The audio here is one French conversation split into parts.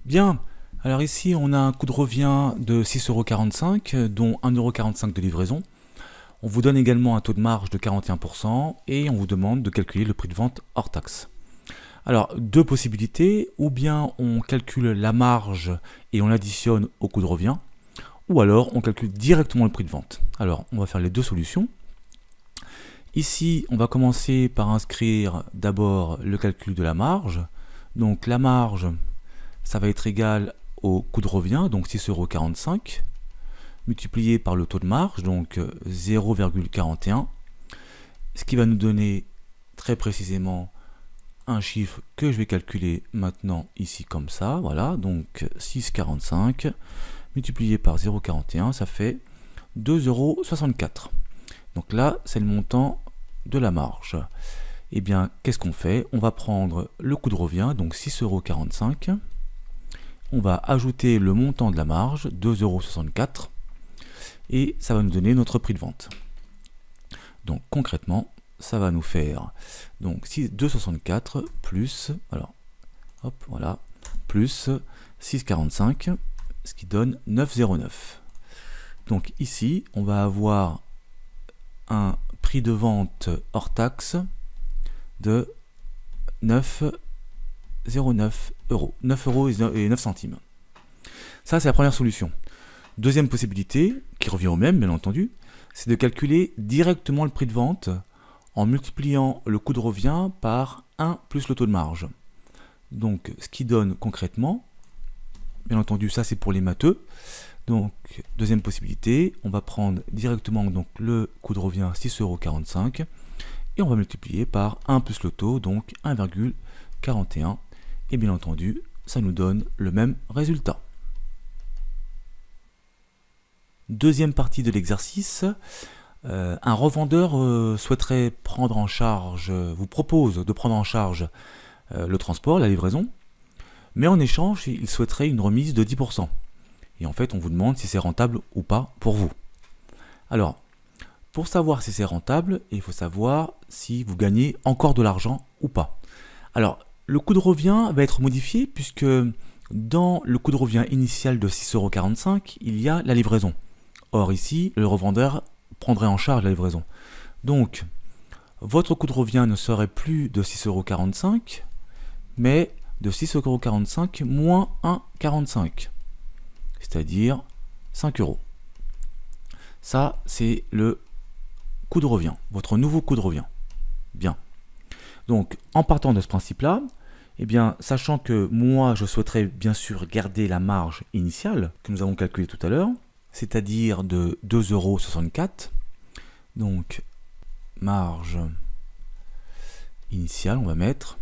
Bien, alors ici on a un coût de revient de 6,45 €, dont 1,45 € de livraison. On vous donne également un taux de marge de 41% et on vous demande de calculer le prix de vente hors taxe. Alors, deux possibilités, ou bien on calcule la marge et on l'additionne au coût de revient, ou alors on calcule directement le prix de vente. Alors, on va faire les deux solutions. Ici, on va commencer par inscrire d'abord le calcul de la marge. Donc la marge, ça va être égal au coût de revient, donc 6,45 €, multiplié par le taux de marge, donc 0,41, ce qui va nous donner très précisément un chiffre que je vais calculer maintenant ici comme ça, voilà, donc 6,45 multiplié par 0,41, ça fait 2,64 €. Donc là, c'est le montant de la marge. Eh bien, qu'est-ce qu'on fait? On va prendre le coût de revient, donc 6,45 €. On va ajouter le montant de la marge, 2,64 €, et ça va nous donner notre prix de vente. Donc concrètement, ça va nous faire donc 2,64 plus, alors, hop, voilà, plus 6,45, ce qui donne 9,09. Donc ici, on va avoir un prix de vente hors taxe de 9,09 €, 9,09 €. Ça, c'est la première solution. Deuxième possibilité, qui revient au même, bien entendu, c'est de calculer directement le prix de vente en multipliant le coût de revient par 1 plus le taux de marge. Donc, ce qui donne concrètement, bien entendu, ça c'est pour les matheux. Donc, deuxième possibilité, on va prendre directement donc, le coût de revient 6,45 € et on va multiplier par 1 plus le taux, donc 1,41. Et bien entendu, ça nous donne le même résultat. Deuxième partie de l'exercice, un revendeur souhaiterait prendre en charge, vous propose de prendre en charge le transport, la livraison, mais en échange, il souhaiterait une remise de 10%. Et en fait, on vous demande si c'est rentable ou pas pour vous. Alors, pour savoir si c'est rentable, il faut savoir si vous gagnez encore de l'argent ou pas. Alors, le coût de revient va être modifié puisque dans le coût de revient initial de 6,45 €, il y a la livraison. Or ici, le revendeur prendrait en charge la livraison. Donc, votre coût de revient ne serait plus de 6,45 €, mais de 6,45 € moins 1,45, c'est-à-dire 5 €. Ça, c'est le coût de revient, votre nouveau coût de revient. Bien. Donc, en partant de ce principe-là, eh bien, sachant que moi, je souhaiterais bien sûr garder la marge initiale que nous avons calculée tout à l'heure, c'est-à-dire de 2,64 €. Donc, marge initiale, on va mettre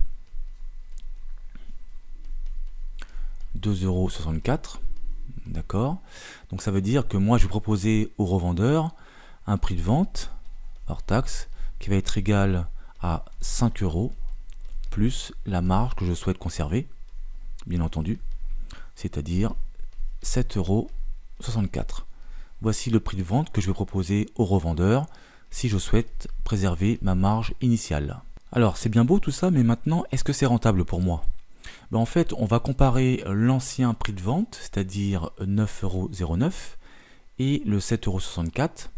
2,64 €. D'accord? Donc ça veut dire que moi, je vais proposer au revendeur un prix de vente hors taxe qui va être égal à 5 € plus la marge que je souhaite conserver, bien entendu, c'est-à-dire 7,64 €. Voici le prix de vente que je vais proposer au revendeur si je souhaite préserver ma marge initiale. Alors, c'est bien beau tout ça, mais maintenant, est-ce que c'est rentable pour moi? En fait, on va comparer l'ancien prix de vente, c'est-à-dire 9,09 € et le 7,64 €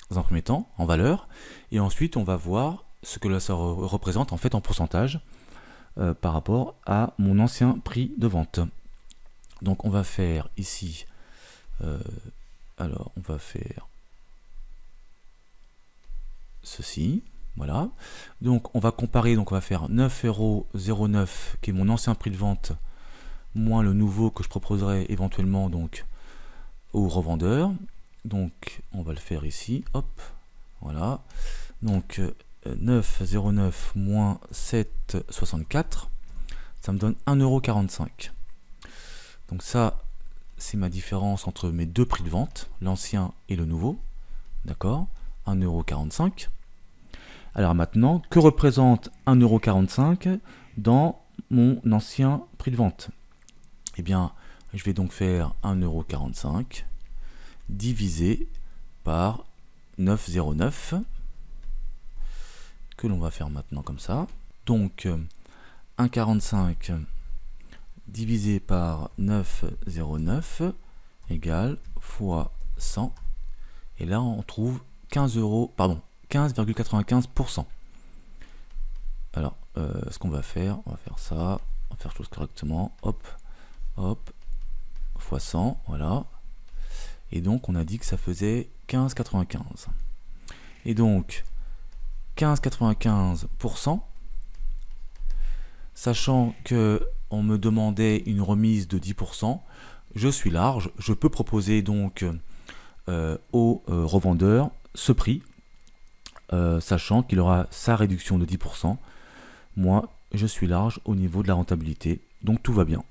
dans un premier temps, en valeur, et ensuite on va voir ce que ça représente en fait en pourcentage par rapport à mon ancien prix de vente. Donc on va faire ici, alors on va faire ceci, voilà. Donc on va comparer, donc on va faire 9,09 € qui est mon ancien prix de vente, moins le nouveau que je proposerai éventuellement donc au revendeur. Donc on va le faire ici, hop, voilà. Donc 9,09 moins 7,64, ça me donne 1,45 €. Donc ça, c'est ma différence entre mes deux prix de vente, l'ancien et le nouveau, d'accord, 1,45 €. Alors maintenant, que représente 1,45 € dans mon ancien prix de vente? Eh bien, je vais donc faire 1,45 € divisé par 9,09 € que l'on va faire maintenant comme ça. Donc 1,45 divisé par 9,09 égale fois 100. Et là, on trouve 15,95%. Alors, ce qu'on va faire, on va faire ça, on va faire chose correctement. Hop, hop, fois 100, voilà. Et donc, on a dit que ça faisait 15,95. Et donc, 15,95%, sachant que on me demandait une remise de 10%, je suis large, je peux proposer donc au revendeur ce prix, sachant qu'il aura sa réduction de 10%. Moi, je suis large au niveau de la rentabilité, donc tout va bien.